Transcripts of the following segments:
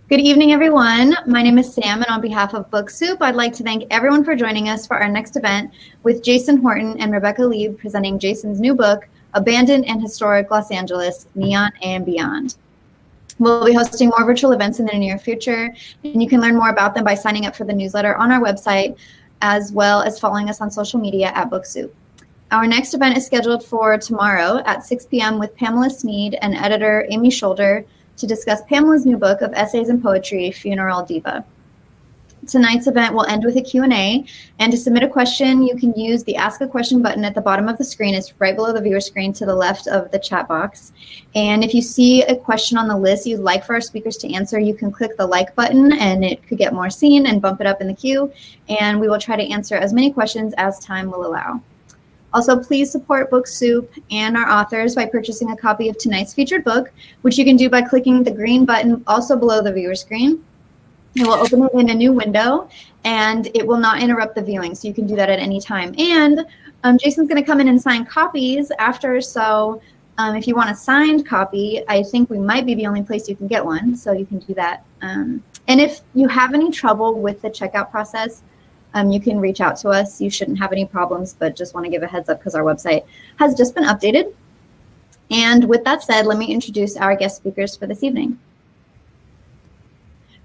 Good evening, everyone. My name is Sam, and on behalf of Book Soup, I'd like to thank everyone for joining us for our next event with Jason Horton and Rebecca Leib presenting Jason's new book, Abandoned and Historic Los Angeles, Neon and Beyond. We'll be hosting more virtual events in the near future, and you can learn more about them by signing up for the newsletter on our website, as well as following us on social media at Book Soup. Our next event is scheduled for tomorrow at 6 p.m. with Pamela Sneed and editor Amy Shoulder to discuss Pamela's new book of essays and poetry, Funeral Diva. Tonight's event will end with a Q&A, and to submit a question, you can use the Ask a Question button at the bottom of the screen. It's right below the viewer screen to the left of the chat box. And if you see a question on the list you'd like for our speakers to answer, you can click the like button, and it could get more seen and bump it up in the queue, and we will try to answer as many questions as time will allow. Also, please support Book Soup and our authors by purchasing a copy of tonight's featured book, which you can do by clicking the green button also below the viewer screen. It will open it in a new window, and it will not interrupt the viewing, so you can do that at any time. And Jason's going to come in and sign copies after, so if you want a signed copy, I think we might be the only place you can get one, so you can do that. And if you have any trouble with the checkout process, you can reach out to us. You shouldn't have any problems, but just want to give a heads up because our website has just been updated. And with that said, let me introduce our guest speakers for this evening.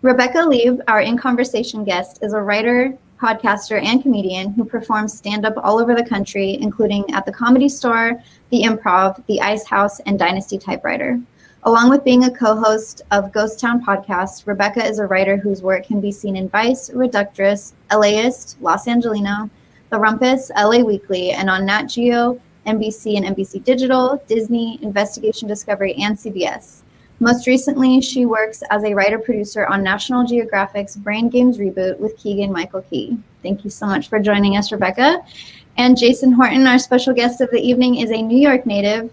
Rebecca Leib, our In Conversation guest, is a writer, podcaster, and comedian who performs stand-up all over the country, including at the Comedy Store, the Improv, the Ice House, and Dynasty Typewriter. Along with being a co-host of Ghost Town podcast, Rebecca is a writer whose work can be seen in Vice, Reductress, LAist, Los Angelino, The Rumpus, LA Weekly, and on Nat Geo, NBC and NBC Digital, Disney, Investigation Discovery, and CBS. Most recently, she works as a writer-producer on National Geographic's Brain Games reboot with Keegan-Michael Key. Thank you so much for joining us, Rebecca. And Jason Horton, our special guest of the evening, is a New York native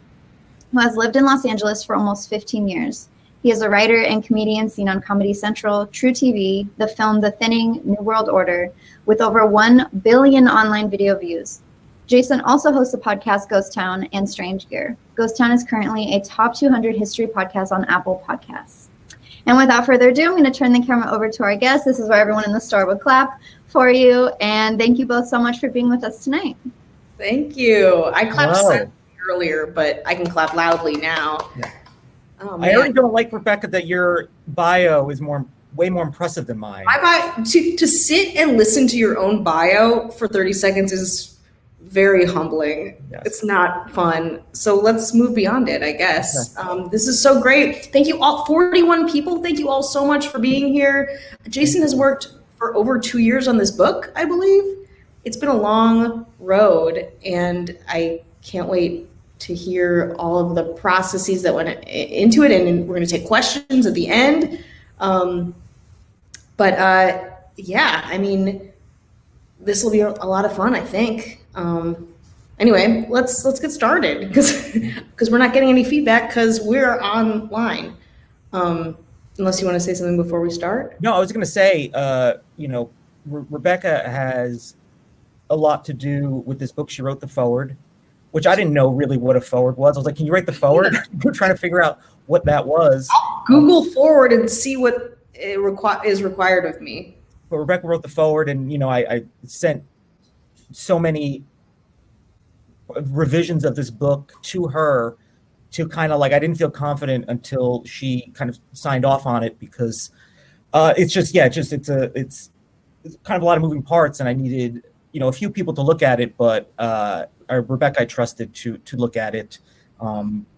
who has lived in Los Angeles for almost 15 years. He is a writer and comedian seen on Comedy Central, True TV, the film The Thinning, New World Order, with over 1 billion online video views. Jason also hosts the podcast Ghost Town and Strange Gear. Ghost Town is currently a top 200 history podcast on Apple Podcasts. And without further ado, I'm going to turn the camera over to our guest. This is where everyone in the store would clap for you. And thank you both so much for being with us tonight. Thank you. I clapped earlier, but I can clap loudly now. Yeah. Oh, I already don't like, Rebecca, that your bio is way more impressive than mine. To sit and listen to your own bio for 30 seconds is very humbling. Yes. It's not fun. So let's move beyond it, I guess. This is so great. Thank you all, 41 people. Thank you all so much for being here. Jason has worked for over 2 years on this book, I believe. It's been a long road, and I can't wait to hear all of the processes that went into it, and we're going to take questions at the end. Yeah, I mean, this will be a lot of fun, I think. Anyway, let's get started because we're not getting any feedback because we're online. Unless you want to say something before we start. No, I was going to say, Rebecca has a lot to do with this book. She wrote the foreword, which I didn't know really what a foreword was. I was like, can you write the foreword? We're trying to figure out what that was. I'll Google foreword and see what is required of me. But Rebecca wrote the foreword, and I sent so many revisions of this book to her to kind of I didn't feel confident until she kind of signed off on it, because it's kind of a lot of moving parts, and I needed a few people to look at it, but Rebecca I trusted to look at it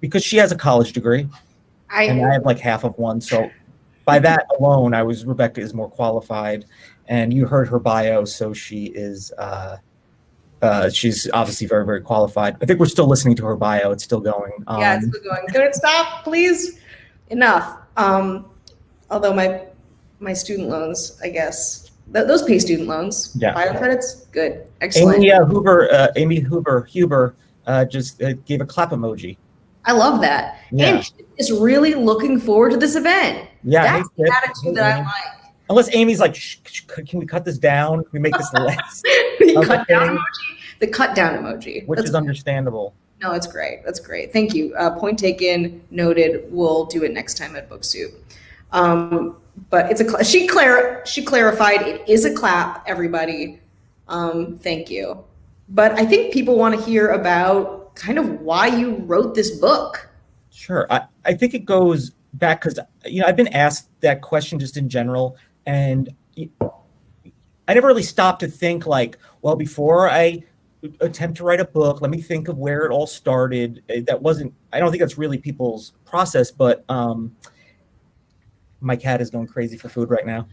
because she has a college degree, and I have like half of one. So by that alone, Rebecca is more qualified, and you heard her bio, so she is she's obviously very, very qualified. I think we're still listening to her bio. It's still going. Yeah, it's still going. Could it stop, please? Enough. Although my student loans, I guess. Those pay student loans. Yeah. Bio credits, good, excellent. Amy Huber just gave a clap emoji. I love that. Yeah. And she is really looking forward to this event. Yeah, that's the attitude that I like. Unless Amy's like, can we cut this down? Can we make this less? The cut down emoji. The cut down emoji, which is understandable. No, it's great. That's great. Thank you. Point taken. Noted. We'll do it next time at Book Soup. but it's a she clarified it is a clap, everybody. Thank you. But I think people want to hear about kind of why you wrote this book. Sure. I think it goes back because, I've been asked that question just in general, and I never really stopped to think like, well, before I attempt to write a book, let me think of where it all started. I don't think that's really people's process, but my cat is going crazy for food right now.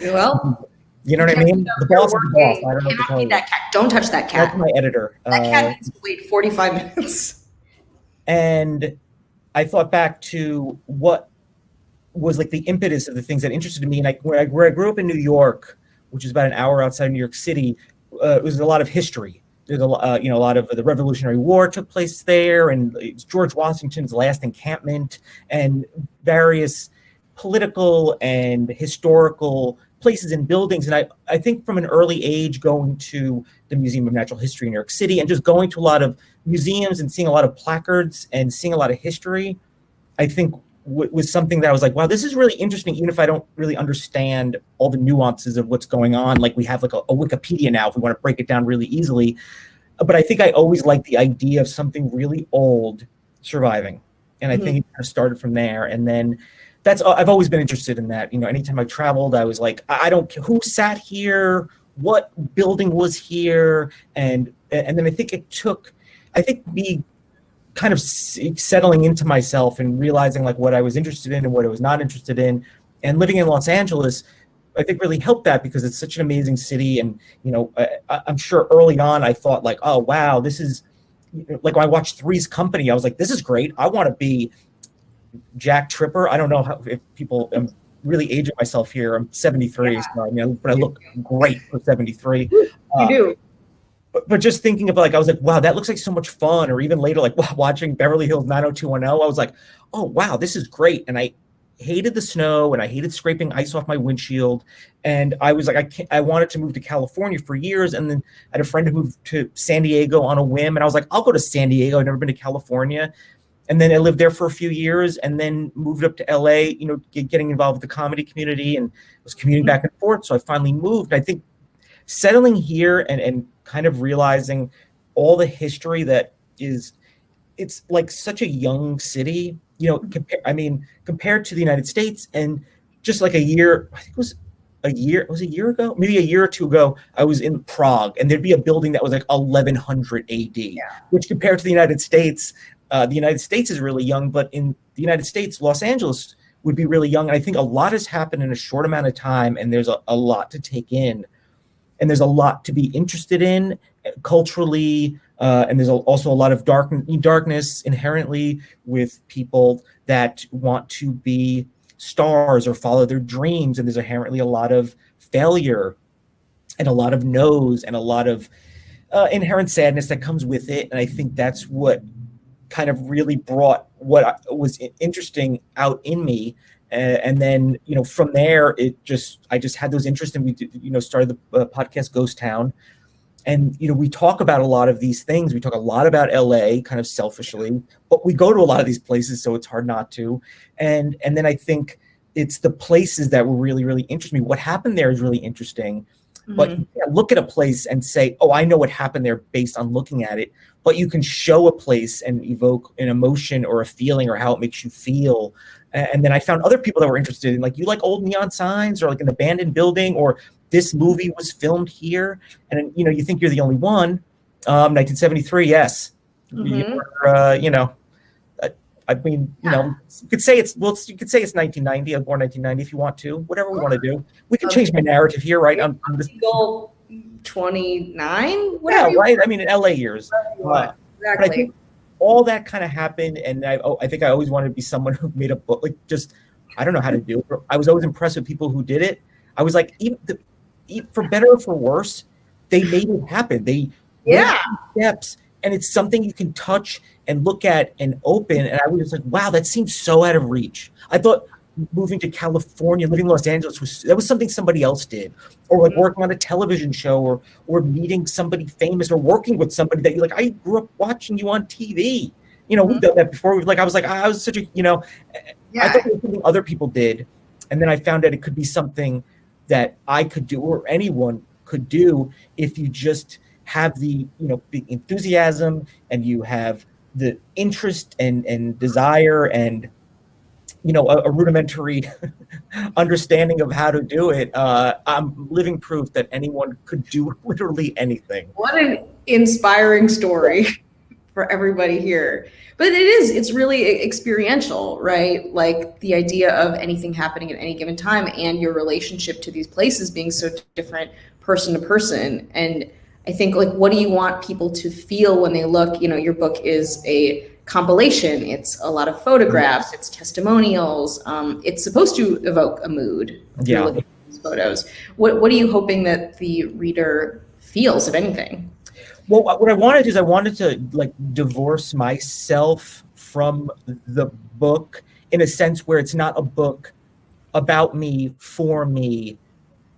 Well, you know what I mean? The boss is the boss. I don't know what to tell you. That cat. Don't touch that cat. That's my editor. That cat needs to wait 45 minutes. And I thought back to what was like the impetus of the things that interested me. And where I grew up in New York, which is about an hour outside New York City, it was a lot of history. There's a lot of the Revolutionary War took place there, and it's George Washington's last encampment, and various political and historical places and buildings. And I think from an early age, going to the Museum of Natural History in New York City and just going to a lot of museums and seeing a lot of placards and seeing a lot of history, I think was something that I was like, wow, this is really interesting, even if I don't really understand all the nuances of what's going on. Like we have like a Wikipedia now, if we want to break it down really easily. But I think I always liked the idea of something really old surviving. And I think it kind of started from there. And then I've always been interested in that. Anytime I traveled, I was like, I don't care who sat here, what building was here. And then I think me kind of settling into myself and realizing like what I was interested in and what I was not interested in, and living in Los Angeles, I think really helped that because it's such an amazing city. And, I'm sure early on I thought like, oh, wow, this is like when I watched Three's Company, I was like, this is great. I want to be Jack Tripper. I don't know if people, I'm really aging myself here. I'm 73, so, but I look great for 73. You do. But just thinking of I was like, wow, that looks like so much fun. Or even later, like watching Beverly Hills 90210, I was like, oh, wow, this is great. And I hated the snow and I hated scraping ice off my windshield. And I was like, I wanted to move to California for years. And then I had a friend who moved to San Diego on a whim. And I was like, I'll go to San Diego. I've never been to California. And then I lived there for a few years and then moved up to LA, getting involved with the comedy community and was commuting back and forth. So I finally moved. I think settling here and kind of realizing all the history that it's like such a young city, compared to the United States. And just like I think it was a year ago, maybe a year or two ago, I was in Prague, and there'd be a building that was like 1100 AD, which compared to the United States is really young, but in the United States, Los Angeles would be really young. And I think a lot has happened in a short amount of time, and there's a lot to take in. And there's a lot to be interested in culturally, and there's also a lot of darkness inherently with people that want to be stars or follow their dreams. And there's inherently a lot of failure and a lot of no's and a lot of inherent sadness that comes with it. And I think that's what kind of really brought what was interesting out in me. And then, from there, I just had those interests, and we, started the podcast Ghost Town. And, we talk about a lot of these things. We talk a lot about LA kind of selfishly, but we go to a lot of these places, so it's hard not to. And then I think it's the places that will really, really interest me. What happened there is really interesting, but you can't look at a place and say, oh, I know what happened there based on looking at it. But you can show a place and evoke an emotion or a feeling or how it makes you feel. And then I found other people that were interested in, like, you like old neon signs or like an abandoned building, or this movie was filmed here. And, you think you're the only one. 1973, yes. You could say it's 1990. I was born 1990 if you want to. Whatever we want to do. We can change my narrative here, right? I'm just 29. Yeah, right. I mean, in LA years. Exactly. But I think all that kind of happened, and I think I always wanted to be someone who made a book. Like, just I don't know how to do it. I was always impressed with people who did it. I was like, even for better or for worse, they made it happen. They steps, and it's something you can touch and look at and open. And I was just like, wow, that seems so out of reach. I thought moving to California, living in Los Angeles was something somebody else did, or like working on a television show, or meeting somebody famous, or working with somebody that you're like, I grew up watching you on TV. We've done that before. I was such a, I thought it was something other people did, and then I found that it could be something that I could do or anyone could do if you just have the the enthusiasm and you have the interest and desire and a rudimentary understanding of how to do it. I'm living proof that anyone could do literally anything. What an inspiring story for everybody here. But it's really experiential, right? Like the idea of anything happening at any given time and your relationship to these places being so different person to person. And I think, like, what do you want people to feel when they look? Your book is a compilation. It's a lot of photographs. It's testimonials. It's supposed to evoke a mood. Yeah. Looking at these photos. What are you hoping that the reader feels, if anything? Well, what I wanted to like divorce myself from the book in a sense where it's not a book about me, for me.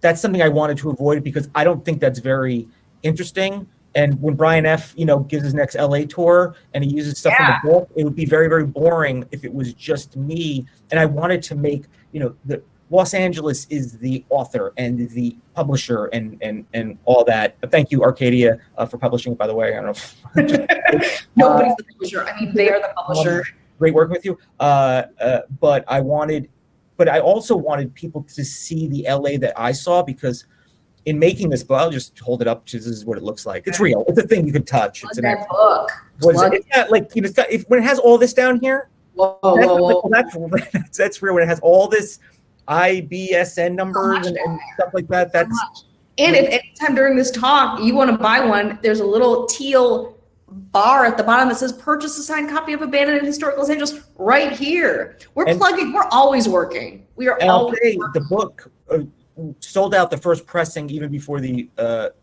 That's something I wanted to avoid because I don't think that's very interesting. And when Brian F., gives his next LA tour and he uses stuff from the book, it would be very, very boring if it was just me. And I wanted to make, the Los Angeles is the author and the publisher and all that. But thank you, Arcadia, for publishing it, by the way. I don't know. Nobody's the publisher. I mean, they are the publisher. Great working with you. But I also wanted people to see the LA that I saw because in making this book, I'll just hold it up. This is what it looks like. It's real. It's a thing you can touch. It's that book. It's got like it's got when it has all this down here. Whoa. That's real. When it has all this IBSN numbers and stuff like that. That's and if anytime during this talk you want to buy one, there's a little teal bar at the bottom that says "Purchase a signed copy of Abandoned and Historic Los Angeles" right here. We're plugging. We're always working. We are always working. The book sold out the first pressing even before the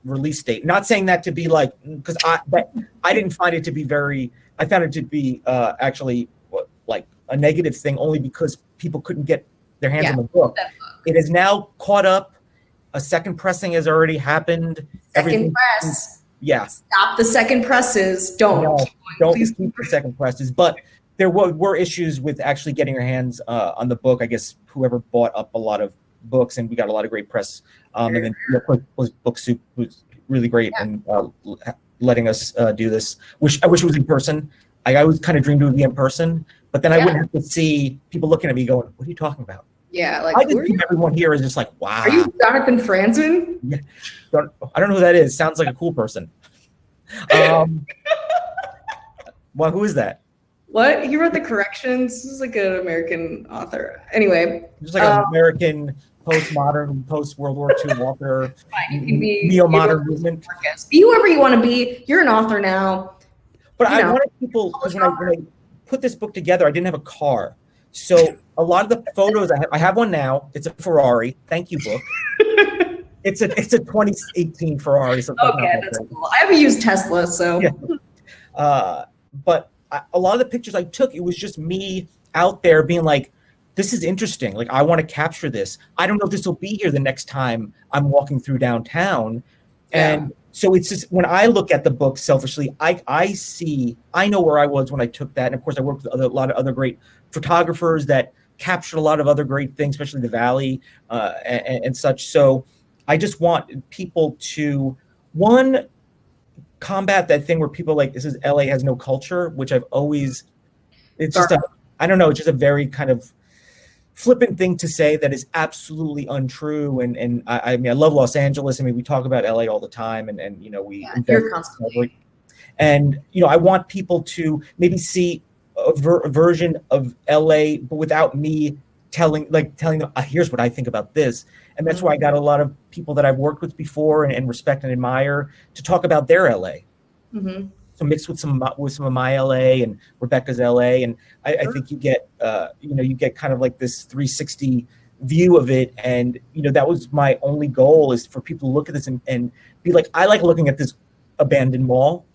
release date. Not saying that to be like because I didn't find it to be very. I found it to be actually like a negative thing only because people couldn't get their hands on the book. It is now caught up. A second pressing has already happened. Second press. Yeah. Stop the second presses. Don't please keep the second presses. But there were issues with actually getting your hands on the book. I guess whoever bought up a lot of books, and we got a lot of great press. And then Book Soup was really great and letting us do this. I wish it was in person. I always kind of dreamed it would be in person, but then I wouldn't have to see people looking at me going, "What are you talking about?" Yeah, like I just think everyone here is just like, "Wow." Are you Jonathan Franzen? Yeah. I don't know who that is. Sounds like a cool person. Well, who is that? What? He wrote the corrections. This is like an American author. Anyway. Just like an American postmodern, post-World War II author, neo-modern movement. Be whoever you want to be. You're an author now. But I wanted people, because when I put this book together, I didn't have a car. So a lot of the photos I have one now. It's a Ferrari. Thank you, book. It's a 2018 Ferrari. So okay, that's cool. I haven't used Tesla, so. Yeah. But a lot of the pictures I took, it was just me out there being like, this is interesting. Like, I want to capture this. I don't know if this will be here the next time I'm walking through downtown. And so it's just, when I look at the book selfishly, I know where I was when I took that. And of course I worked with a lot of other great photographers that captured a lot of other great things, especially the Valley and such. So I just want people to, one, combat that thing where people are like, this is LA has no culture, which I've always, it's just I don't know, it's just a very kind of flippant thing to say that is absolutely untrue. And I mean, I love Los Angeles. I mean, we talk about LA all the time and we constantly. And, I want people to maybe see a version of LA, but without me telling them, here's what I think about this. And that's why I got a lot of people that I've worked with before and respect and admire to talk about their LA. Mm-hmm. So mixed with some of my LA and Rebecca's LA. And I think you get, you get kind of like this 360 view of it. And, that was my only goal, is for people to look at this and be like, I like looking at this abandoned mall.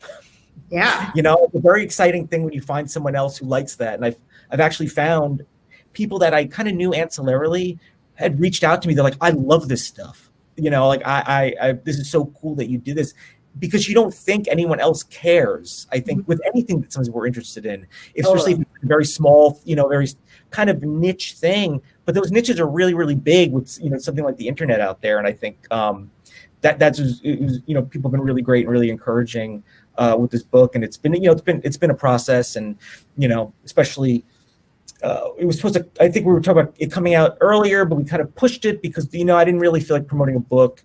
Yeah. It's a very exciting thing when you find someone else who likes that. And I've actually found people that I kind of knew ancillarily had reached out to me. They're like, I love this stuff. Like I this is so cool that you did this. because you don't think anyone else cares. I think with anything that sometimes we're interested in, especially if it's a very small, very kind of niche thing, but those niches are really, really big with, something like the internet out there. And I think that's people have been really great and really encouraging with this book. And it's been a process, and, especially it was supposed to, I think we were talking about it coming out earlier, but we kind of pushed it because, I didn't really feel like promoting a book.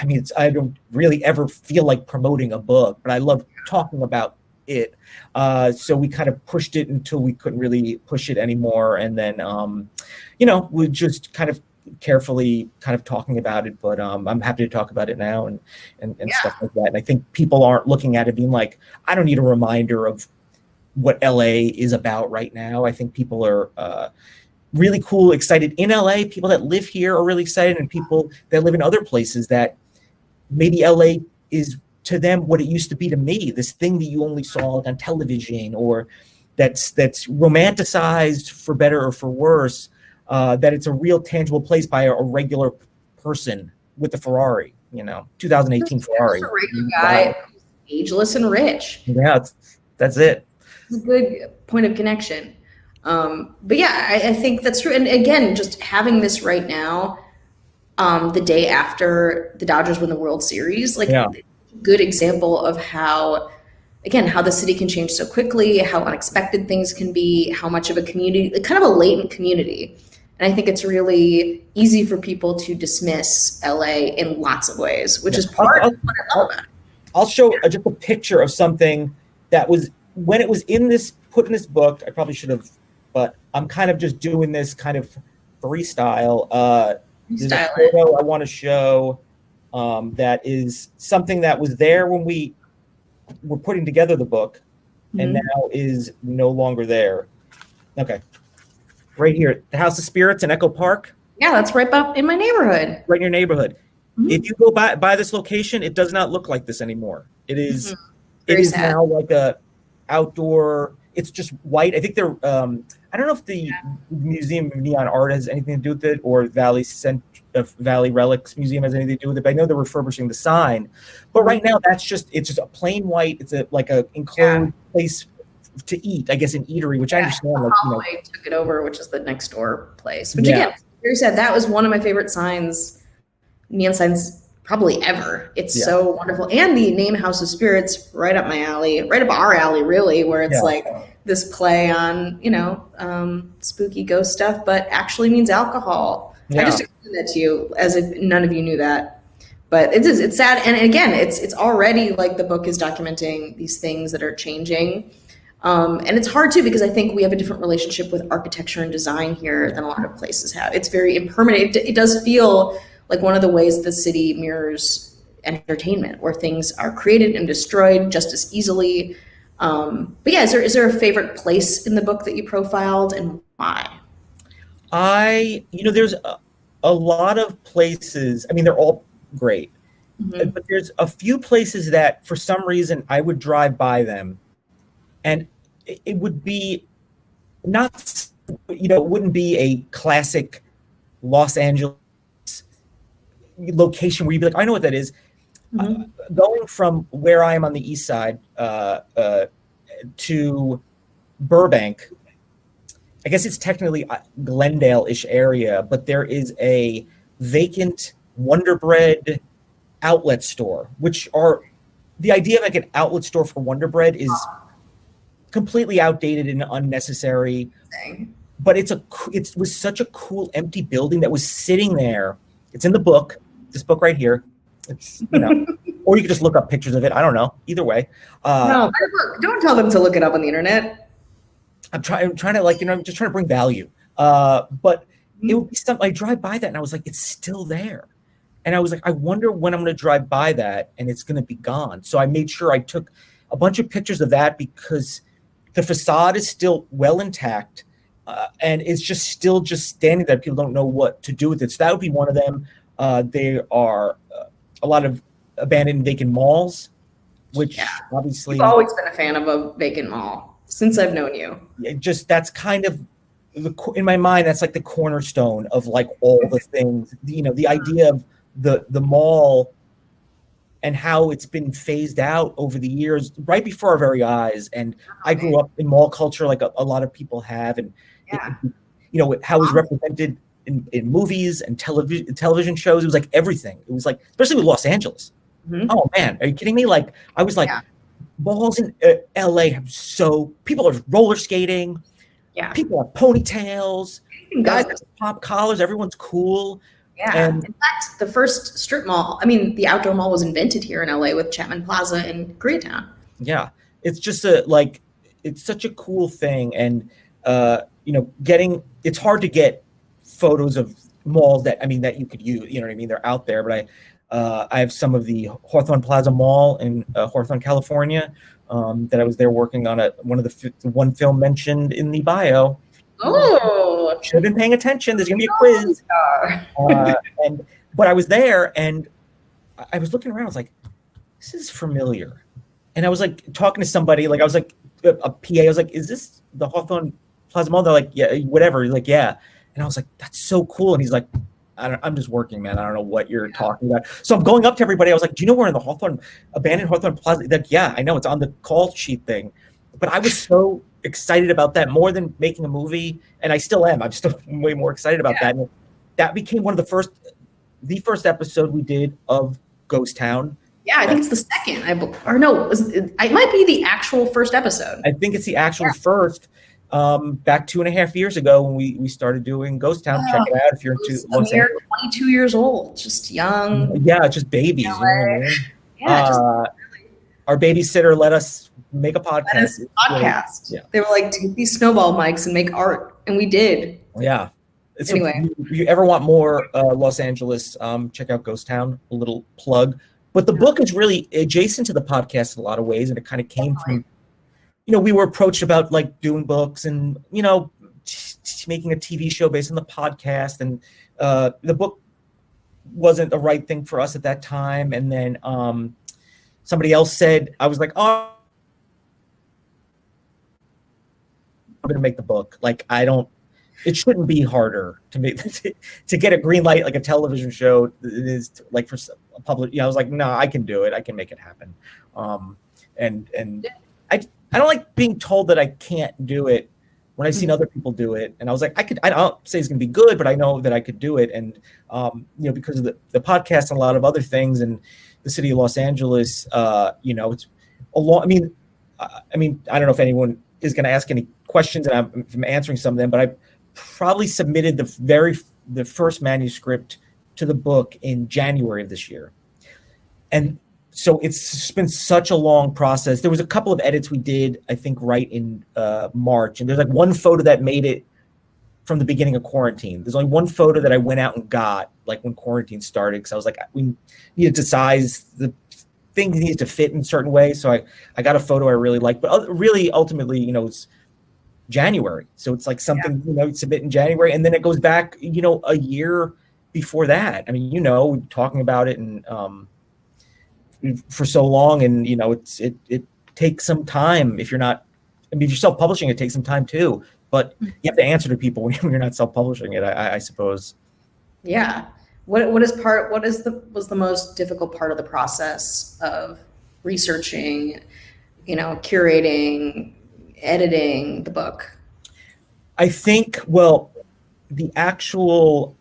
I mean, I don't really ever feel like promoting a book, but I love talking about it. So we kind of pushed it until we couldn't really push it anymore. And then, we just kind of carefully kind of talking about it, but I'm happy to talk about it now and stuff like that. And I think people aren't looking at it being like, I don't need a reminder of what LA is about right now. I think people are really cool, excited in LA. People that live here are really excited, and people that live in other places that maybe LA is to them what it used to be to me, this thing that you only saw on television, or that's romanticized for better or for worse, that it's a real tangible place by a regular person with a Ferrari, 2018 Ferrari. Just a regular guy, ageless and rich. Yeah, that's it. It's a good point of connection. But yeah, I think that's true. And again, just having this right now, the day after the Dodgers win the World Series, good example of how the city can change so quickly, how unexpected things can be, how much of a community, kind of a latent community. And I think it's really easy for people to dismiss LA in lots of ways, which is part of what I love about it. I'll show just a picture of something that was, when it was put in this book, I probably should have, but I'm kind of just doing this kind of freestyle. There's a photo I want to show that is something that was there when we were putting together the book, and now is no longer there. Okay. Right here, the House of Spirits in Echo Park. Yeah, that's right up in my neighborhood. Right in your neighborhood. If you go by this location, it does not look like this anymore. It is, it is now like a outdoor. It's just white. I think they're. I don't know if the Museum of Neon Art has anything to do with it, or Valley Relics Museum has anything to do with it. But I know they're refurbishing the sign. But right now, it's just a plain white. It's like a enclosed place to eat. I guess an eatery, which I understand. Like, took it over, which is the next door place. Which again, very sad. That was one of my favorite signs, neon signs, probably ever. It's so wonderful. And the name House of Spirits, right up my alley, right up our alley, really, where it's like this play on, spooky ghost stuff, but actually means alcohol. I just explained that to you as if none of you knew that. But it's sad. And again, it's already like the book is documenting these things that are changing. And it's hard too, because I think we have a different relationship with architecture and design here than a lot of places have. It's very impermanent. It does feel like one of the ways the city mirrors entertainment, where things are created and destroyed just as easily. But yeah, is there a favorite place in the book that you profiled, and why? There's a lot of places. I mean, they're all great, but there's a few places that for some reason I would drive by them, and it would be not, it wouldn't be a classic Los Angeles location where you'd be like, I know what that is. Going from where I am on the east side to Burbank, I guess it's technically Glendale-ish area, but there is a vacant Wonder Bread outlet store, which are, the idea of like an outlet store for Wonder Bread is completely outdated and unnecessary. But it was such a cool empty building that was sitting there. It's in the book, this book right here. It's, or you could just look up pictures of it. I don't know. Either way. No, don't tell them to look it up on the internet. I'm trying to I'm just trying to bring value. But it would be something, I drive by that and I was like, it's still there. And I was like, I wonder when I'm going to drive by that and it's going to be gone. So I made sure I took a bunch of pictures of that, because the facade is still well intact. And it's just still standing there. People don't know what to do with it. So that would be one of them. There are a lot of abandoned vacant malls, which obviously... You've always been a fan of a vacant mall since I've known you. That's kind of, in my mind, that's like the cornerstone of like all the things, the idea of the mall and how it's been phased out over the years, right before our very eyes. And I grew up in mall culture, like a lot of people have, and how it was represented in movies and television shows. It was like everything. It was like, especially with Los Angeles. Oh man, are you kidding me? Like I was like, malls in LA have people are roller skating. Yeah, people have ponytails. Guys have pop collars. Everyone's cool. Yeah. And in fact, the first strip mall, the outdoor mall was invented here in LA with Chapman Plaza in Koreatown. Yeah. It's just it's such a cool thing. And, it's hard to get photos of malls that you could use, you know what I mean? They're out there, but I have some of the Hawthorne Plaza Mall in Hawthorne, California, that I was there working on one film mentioned in the bio. Oh, should have been paying attention. There's gonna be a quiz. But I was there and I was looking around. I was like, this is familiar. And I was like talking to somebody. Like I was like a PA. I was like, is this the Hawthorne Plaza Mall? They're like, yeah, whatever. He's like, yeah. And I was like, that's so cool. And he's like, I'm just working, man. I don't know what you're talking about. So I'm going up to everybody. I was like, do you know we're in the abandoned Hawthorne Plaza? Like, yeah, I know. It's on the call sheet thing. But I was so excited about that more than making a movie, and I still am. I'm still way more excited about that. And that became one of the first episode we did of Ghost Town. Yeah, I think it's the second. It might be the actual first episode. I think it's the actual first. Back 2.5 years ago when we started doing Ghost Town. Check it out if you're into. We're 22 years old, just young. Yeah, just babies. You know what I mean? Yeah, our babysitter let us make a podcast. Yeah. They were like, take these snowball mics and make art, and we did. Yeah. Anyway, if you ever want more Los Angeles, check out Ghost Town. A little plug, but the book is really adjacent to the podcast in a lot of ways, and it kind of came from. We were approached about like doing books and making a TV show based on the podcast, and the book wasn't the right thing for us at that time, and then somebody else said, I was like, oh, I'm going to make the book. Like, it shouldn't be harder to make, to get a green light, like a television show it is like for a public, I was like, no, I can do it. I can make it happen. And I don't like being told that I can't do it when I've seen other people do it. And I was like, I don't say it's going to be good, but I know that I could do it. And, because of the podcast and a lot of other things and the city of Los Angeles, it's a lot. I don't know if anyone is going to ask any questions, and I'm answering some of them, but I probably submitted the first manuscript to the book in January of this year. And so it's been such a long process. There was a couple of edits we did, I think, right in March. And there's like one photo that made it from the beginning of quarantine. There's only one photo that I went out and got, like when quarantine started, because I was like, we needed to size the things needed to fit in certain ways. So I got a photo I really liked. But really, ultimately, it's January. So it's like something, you submit in January. And then it goes back, a year before that. Talking about it and for so long, and it takes some time. If you're not, if you're self-publishing, it takes some time too, but you have to answer to people when you're not self-publishing it, I suppose. Yeah. What was the most difficult part of the process of researching, curating, editing the book? I think, the actual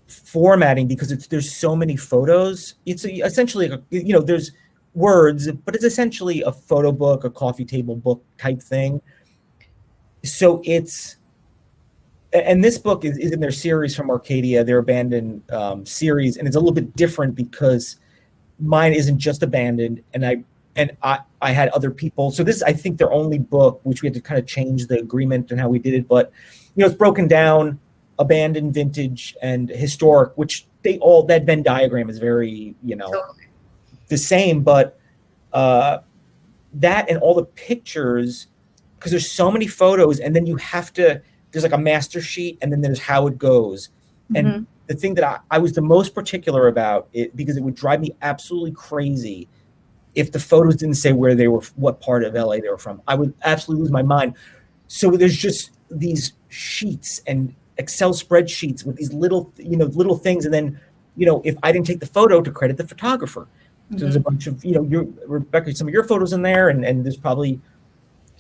formatting, because there's so many photos, it's essentially there's words, but it's essentially a photo book, a coffee table book type thing. So and this book is in their series from Arcadia, their abandoned series, and it's a little bit different because mine isn't just abandoned, and I had other people. So this is, I think, their only book, which we had to kind of change the agreement and how we did it, but it's broken down. Abandoned, vintage, and historic, which that Venn diagram is very, the same, but that and all the pictures, because there's so many photos, and then there's like a master sheet, and then there's how it goes. And the thing that I was the most particular about it, because it would drive me absolutely crazy if the photos didn't say where they were, what part of LA they were from. I would absolutely lose my mind. So there's just these sheets and Excel spreadsheets with these little things. And then, if I didn't take the photo, to credit the photographer. So there's a bunch of, Rebecca, some of your photos in there, and there's probably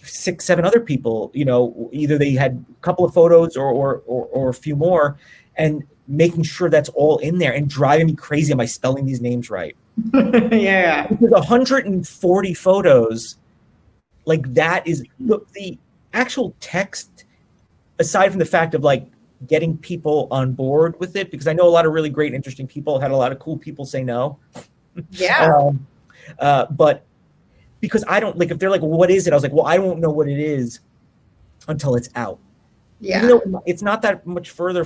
6, 7 other people, either they had a couple of photos or a few more, and making sure that's all in there, and driving me crazy. Am I spelling these names right? Yeah. With 140 photos, like that is the actual text, aside from the fact of like getting people on board with it, because I know a lot of really great, interesting people, had a lot of cool people say no. Yeah. But because I don't, like, if they're like, well, what is it? I was like, well, I won't know what it is until it's out. Yeah. It's not that much further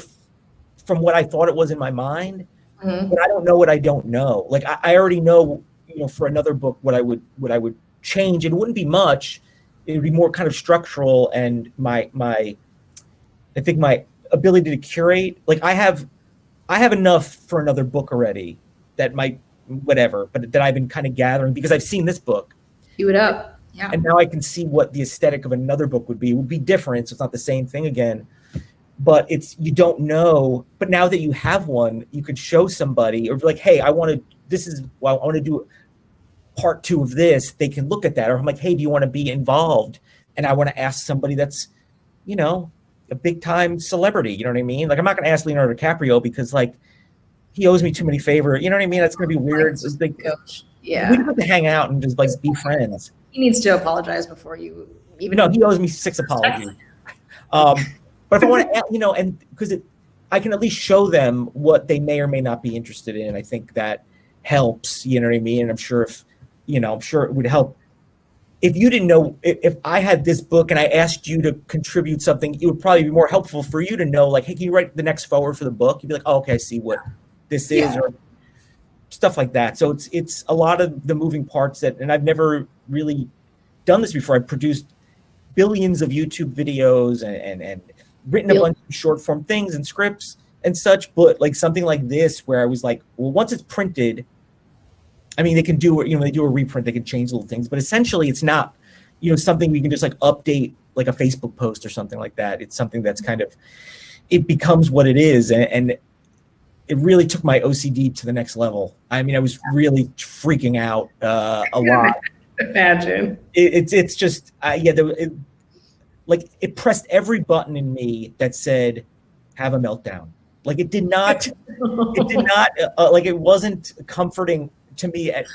from what I thought it was in my mind, but I don't know what I don't know. Like I already know, for another book, what I would change. It wouldn't be much. It would be more kind of structural, and I think my ability to curate, like I have enough for another book already that might, whatever, but that I've been kind of gathering because I've seen this book. Hew it up. Yeah. And now I can see what the aesthetic of another book would be. It would be different, so it's not the same thing again. But you don't know. But now that you have one, you could show somebody, or be like, hey, I want to do part 2 of this. They can look at that. Or I'm like, hey, do you want to be involved? And I want to ask somebody that's, a big time celebrity. You know what I mean? Like, I'm not going to ask Leonardo DiCaprio because like he owes me too many favors. You know what I mean? That's going to be weird. It's like, yeah. We have to hang out and just like be friends. He needs to apologize before you even. No, he owes me 6 apologies. But if I want to, and because I can at least show them what they may or may not be interested in. I think that helps. You know what I mean? And I'm sure I'm sure it would help. If you didn't know, if I had this book and I asked you to contribute something, it would probably be more helpful for you to know, like, hey, can you write the next forward for the book? You'd be like, oh, okay, I see what this is, or stuff like that. So it's a lot of the moving parts and I've never really done this before. I've produced billions of YouTube videos and written a bunch of short form things and scripts and such, but like something like this where I was like, well, once it's printed, I mean, they can do, they do a reprint, they can change little things, but essentially it's not, something we can just like update like a Facebook post or something like that. It's something that's kind of, it becomes what it is. And it really took my OCD to the next level. I mean, I was really freaking out a lot. Imagine. It's just, it pressed every button in me that said, have a meltdown. Like it did not, it wasn't comforting to me at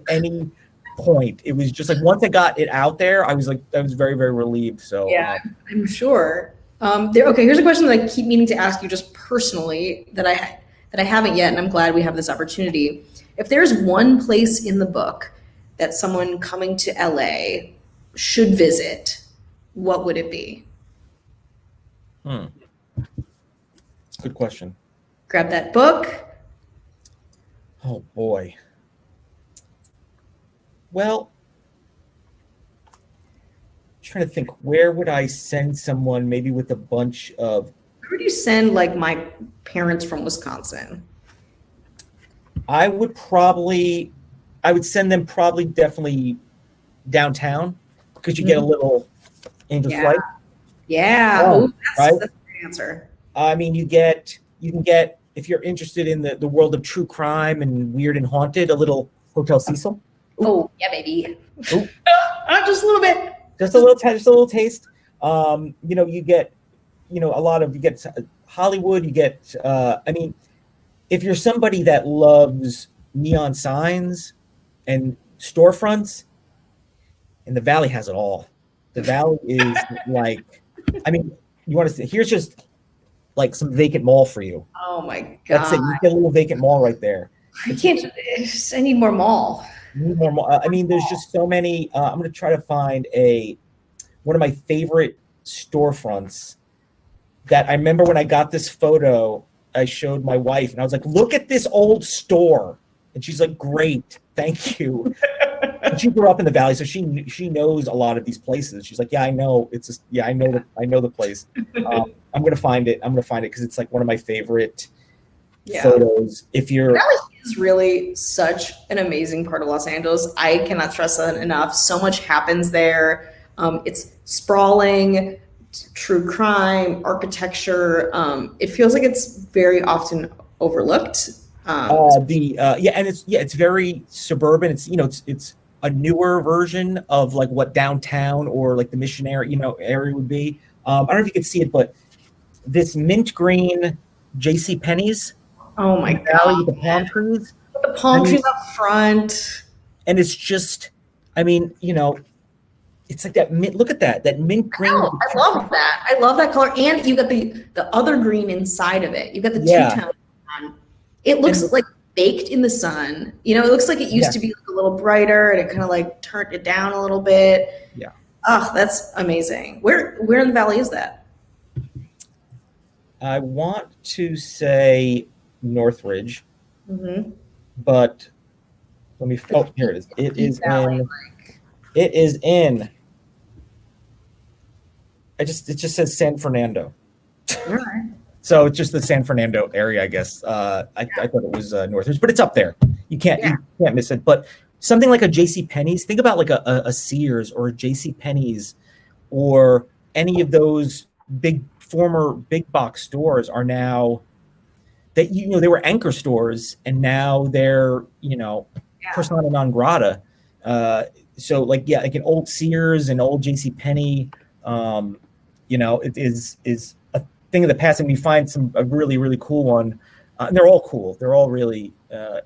any point. It was just like, once I got it out there, I was very, very relieved. So yeah, I'm sure. Okay, here's a question that I keep meaning to ask you just personally that I haven't yet, and I'm glad we have this opportunity. If there's one place in the book that someone coming to LA should visit, what would it be? Good question. Grab that book. Oh boy. Well, I'm trying to think, where would I send someone maybe with a bunch of... Where would you send like my parents from Wisconsin? I would send them definitely downtown because you get a little Angel's Flight. Yeah. That's a great answer. I mean, you can get, if you're interested in the world of true crime and weird and haunted, a little Hotel Cecil. Ooh. Oh, yeah, baby. Just a little bit. Just a little taste. You get, you get Hollywood, you get, I mean, if you're somebody that loves neon signs and storefronts, and the Valley has it all. The Valley is like, I mean, you want to see, here's just like some vacant mall for you. Oh my God. That's it. You get a little vacant mall right there. I need more mall. I mean, there's just so many. I'm going to try to find one of my favorite storefronts that I remember when I got this photo, I showed my wife and I was like, look at this old store. And she's like, great, thank you. And she grew up in the Valley, so she knows a lot of these places. She's like, yeah, I know. I know the place. I'm going to find it. Because it's like one of my favorite photos. If you're... Valley is really such an amazing part of Los Angeles. I cannot stress that enough. So much happens there. It's sprawling, true crime, architecture. It feels like it's very often overlooked. And it's very suburban. It's it's a newer version of like what downtown or like the missionary area would be. I don't know if you can see it, but this mint green J.C. Penney's. Oh my God! With the palm trees. With the palm trees up front. And it's just, it's like that mint. Look at that mint green. Oh, I love that. I love that color. And you got the other green inside of it. You got the two-tone. It looks like baked in the sun. It looks like it used to be like a little brighter, and it kind of like turned it down a little bit. Yeah. Oh, that's amazing. Where in the valley is that? I want to say Northridge, but let me. Oh, here it is. It is in. It is in. It just says San Fernando. All right. So it's just the San Fernando area, I guess. I thought it was Northridge, but it's up there. You can't miss it. But something like a J.C. Penney's. Think about like a Sears or a J.C. Penney's, or any of those former big box stores are now. They were anchor stores, and now they're persona non grata. So like an old Sears and old J.C. Penney, it is a thing of the past, and we find a really, really cool one. And they're all cool. They're all really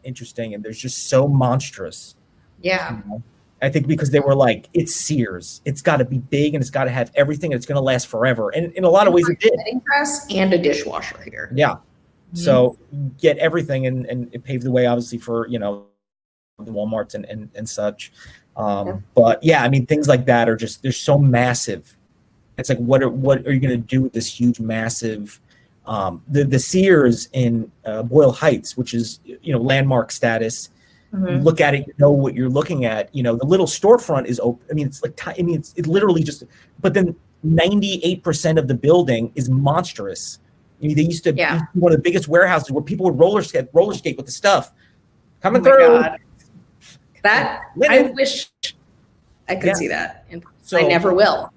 interesting, and they're just so monstrous. Yeah. I think because they were like, it's Sears. It's got to be big, and it's got to have everything, and it's going to last forever. And in a lot of ways, it did. A wedding dress and a dishwasher here. Yeah. So get everything, and it paved the way, obviously, for the Walmarts and such. But yeah, I mean, things like that are they're so massive. It's like, what are you going to do with this huge, massive, the Sears in Boyle Heights, which is, landmark status. You look at it, you know what you're looking at. The little storefront is open. I mean, it's literally just, but then 98% of the building is monstrous. They used to be one of the biggest warehouses where people would roller skate with the stuff coming through. God. That I wish I could see that. So, I never will.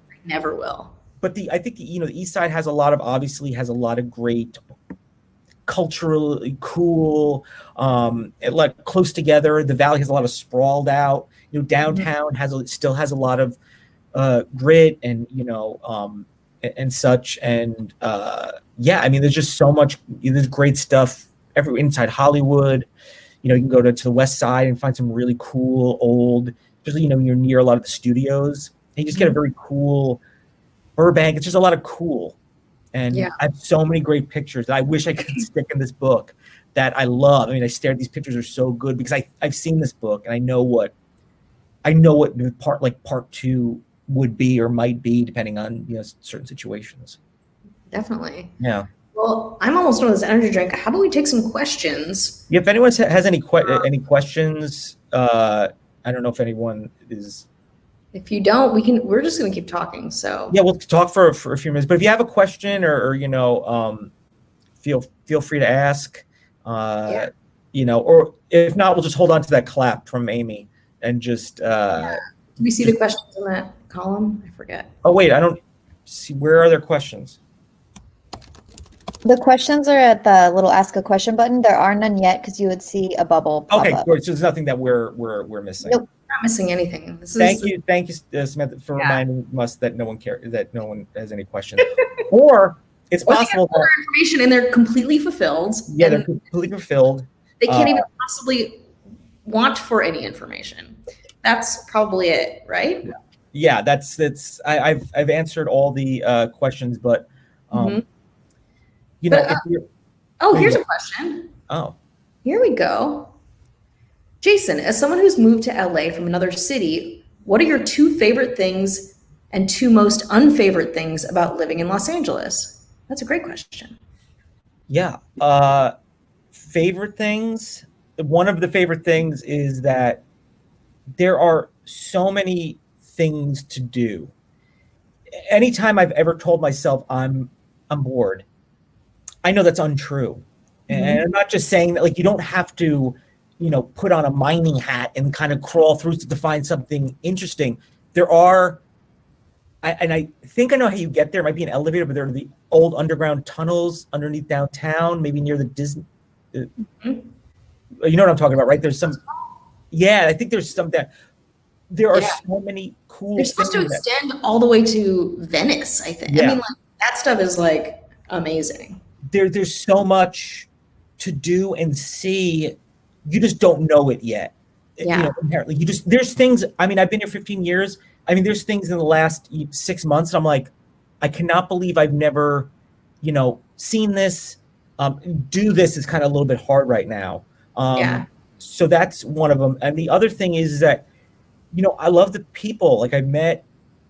But I think the East Side has a lot of great culturally cool, like close together. The Valley has a lot of sprawled out. Downtown still has a lot of grit and and such. And I mean, there's just so much. There's great stuff inside Hollywood. You can go to the West Side and find some really cool old, especially you're near a lot of the studios. And you just get a very cool Burbank. It's just a lot of cool. And I have so many great pictures that I wish I could stick in this book that I love. I mean, these pictures are so good because I've seen this book, and I know what part two would be or might be depending on certain situations. Definitely. Yeah. Well, I'm almost done with this energy drink. How about we take some questions? Yeah, if anyone has any questions, I don't know if anyone is. If you don't, we're just going to keep talking. So yeah, we'll talk for a few minutes. But if you have a question or feel free to ask. Or if not, we'll just hold on to that clap from Amy and just. Do we see the questions in that column? I forget. Oh wait, I don't see. Where are their questions? The questions are at the little ask a question button. There are none yet because you would see a bubble pop up. So there's nothing that we're missing. Nope, not missing anything. Thank you, Samantha, for reminding us that no one has any questions. Or it's possible that information and they're completely fulfilled. Yeah, they're completely fulfilled. They can't even possibly want for any information. That's probably it, right? Yeah, that's. I've answered all the questions, but. Here's a question. Oh. Here we go. Jason, as someone who's moved to LA from another city, what are your 2 favorite things and 2 most unfavorite things about living in Los Angeles? That's a great question. Yeah. Favorite things. One of the favorite things is that there are so many things to do. Anytime I've ever told myself I'm bored, I know that's untrue. And I'm not just saying that, like, you don't have to, put on a mining hat and kind of crawl through to find something interesting. There are, and I think I know how you get there. It might be an elevator, but there are the old underground tunnels underneath downtown, maybe near the Disney. You know what I'm talking about, right? There's some, yeah, I think there's some that there are so many cool things. They're supposed to extend all the way to Venice, I think. I mean, like, that stuff is like amazing. There's so much to do and see. You just don't know it yet. Yeah. You know, inherently, there's things. I mean, I've been here 15 years. I mean, there's things in the last 6 months. And I'm like, I cannot believe I've never, you know, seen this. Do this is kind of a little bit hard right now. So that's one of them. And the other thing is that, you know, I love the people. Like I met,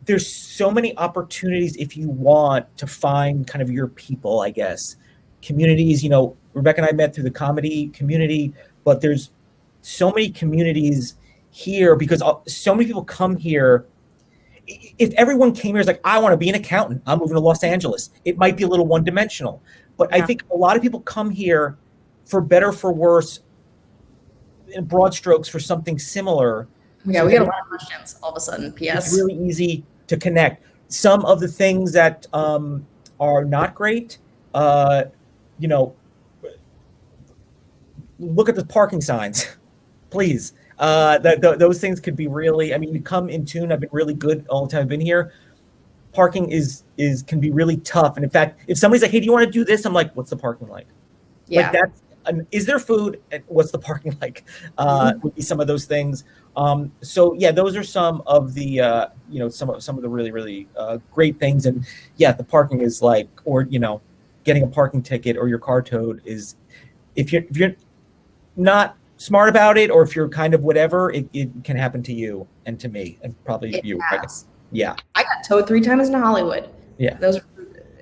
there's so many opportunities if you want to find kind of your people, I guess. Communities, you know, Rebecca and I met through the comedy community, but there's so many communities here because so many people come here. If everyone came here is like, I want to be an accountant, I'm moving to Los Angeles, it might be a little one-dimensional. But I think a lot of people come here for better or for worse, in broad strokes, for something similar. Yeah, we get a lot of questions all of a sudden. P.S. It's really easy to connect. Some of the things that are not great, you know, look at the parking signs, please. Those things could be really, I mean, you come in tune. I've been really good all the time I've been here. Parking can be really tough. And in fact, if somebody's like, hey, do you want to do this? I'm like, what's the parking like? Yeah. Like is there food? And what's the parking like? Would be some of those things. So yeah, those are some of the, you know, some of the really, really great things. And yeah, the parking is like, or, you know, getting a parking ticket or your car towed is, if you're not smart about it, or if you're kind of whatever, it can happen to you and to me and probably you. Yeah. I got towed 3 times in Hollywood. Yeah.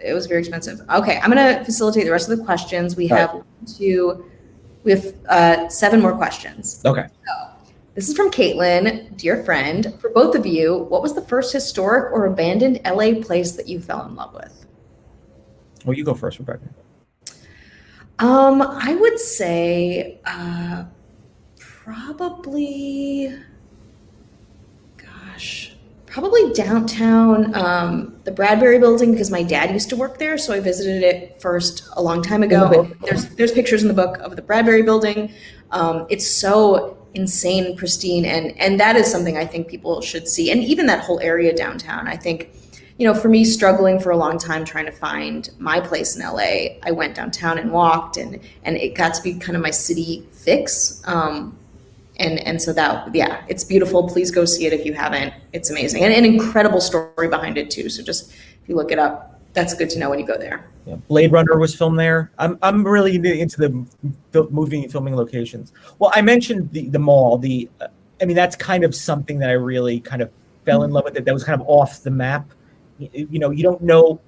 It was very expensive. Okay, I'm going to facilitate the rest of the questions. We have 7 more questions. Okay. So, this is from Caitlin. Dear friend, for both of you, what was the first historic or abandoned LA place that you fell in love with? Well, you go first, Rebecca. I would say probably downtown, the Bradbury building, because my dad used to work there. So I visited it first a long time ago. And there's pictures in the book of the Bradbury building. It's so insane, pristine. And that is something I think people should see. And even that whole area downtown, I think, you know, for me, struggling for a long time trying to find my place in LA, I went downtown and walked, and it got to be kind of my city fix. And so that, yeah, it's beautiful. Please go see it if you haven't. It's amazing. And an incredible story behind it too. So just, if you look it up, that's good to know when you go there. Yeah. Blade Runner was filmed there. I'm really into the moving and filming locations. Well, I mentioned the mall. I mean, that's kind of something that I really kind of fell in love with. That was kind of off the map. You know, you don't know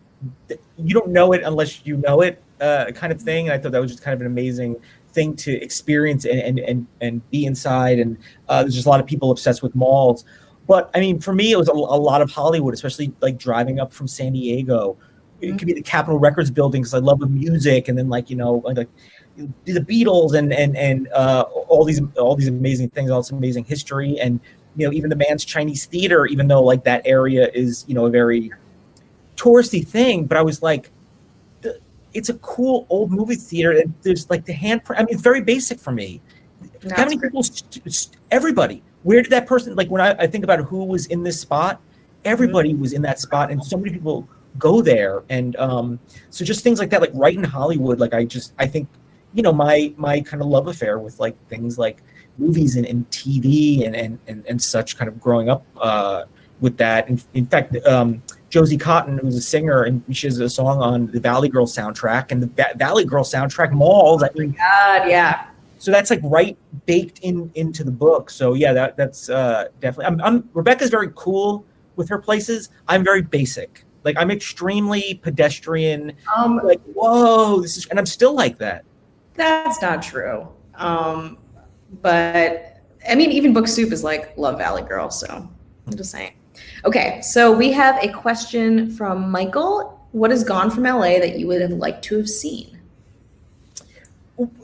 it unless you know it, kind of thing. And I thought that was just kind of an amazing thing to experience and be inside. And there's just a lot of people obsessed with malls. But I mean, for me, it was a lot of Hollywood, especially like driving up from San Diego. It could be the Capitol Records building because I love the music, and then like, you know, like the Beatles and all these amazing things, all this amazing history, and you know, even the Man's Chinese Theater, even though like that area is, you know, a very touristy thing, but I was like, it's a cool old movie theater, and there's like the handprint. I mean, it's very basic for me. How many people? Everybody. Where did that person? Like when I think about who was in this spot, everybody was in that spot, and so many people go there, and so just things like that, like right in Hollywood. Like I think, you know, my kind of love affair with like things like movies and TV and such, kind of growing up with that. And in fact, Josie Cotton, who's a singer, and she has a song on the Valley Girl soundtrack, and the Valley Girl soundtrack malls. I mean, God, yeah. So that's like right baked into the book. So yeah, that's definitely. Rebecca's very cool with her places. I'm very basic. Like I'm extremely pedestrian. Like whoa, and I'm still like that. That's not true. But I mean, even Book Soup is like love Valley Girl. So I'm just saying. Okay, so we have a question from Michael. What has gone from LA that you would have liked to have seen?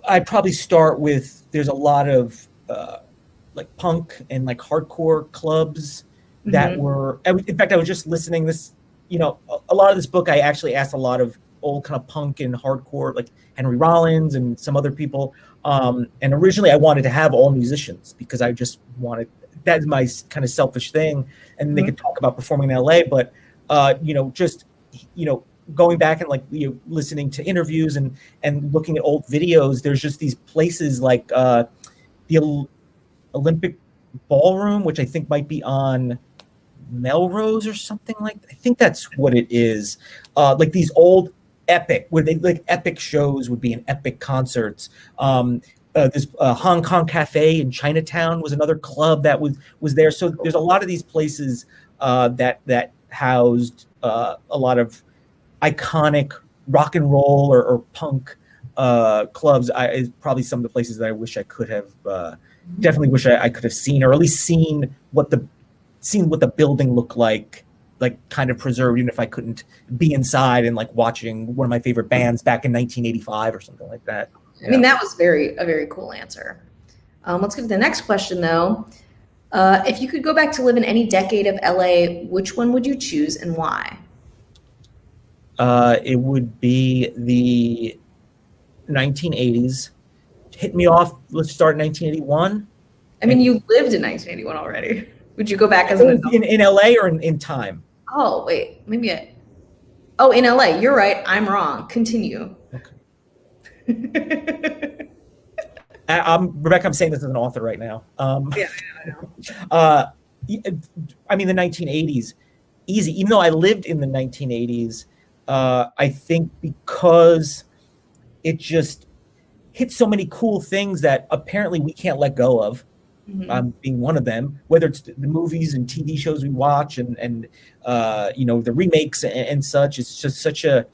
I'd probably start with, there's a lot of like punk and like hardcore clubs that were, in fact, I was just listening this, you know, a lot of this book, I actually asked a lot of old kind of punk and hardcore, like Henry Rollins and some other people. And originally I wanted to have all musicians because I just wanted, that's my kind of selfish thing. And they could talk about performing in LA, but, you know, just, you know, going back and like, you know, listening to interviews and looking at old videos, there's just these places like the Olympic Ballroom, which I think might be on Melrose or something like that. I think that's what it is. Like these old epic, where they like epic shows would be in epic concerts. This Hong Kong Cafe in Chinatown was another club that was there. So there's a lot of these places that housed a lot of iconic rock and roll or punk clubs. Is probably some of the places that I wish I could have. Definitely wish I could have seen, or at least seen what the building looked like kind of preserved, even if I couldn't be inside and like watching one of my favorite bands back in 1985 or something like that. Yeah. I mean, that was a very cool answer. Let's get to the next question though. If you could go back to live in any decade of LA, which one would you choose and why? It would be the 1980s. Hit me off. Let's start in 1981. I mean, you lived in 1981 already. Would you go back as an adult? In LA or in time? Oh, wait. Maybe in LA. You're right. I'm wrong. Continue. Okay. Rebecca, I'm saying this as an author right now. Yeah, I know. I mean, the 1980s, easy. Even though I lived in the 1980s, I think because it just hit so many cool things that apparently we can't let go of. Being one of them, whether it's the movies and TV shows we watch and you know, the remakes and such. It's just such a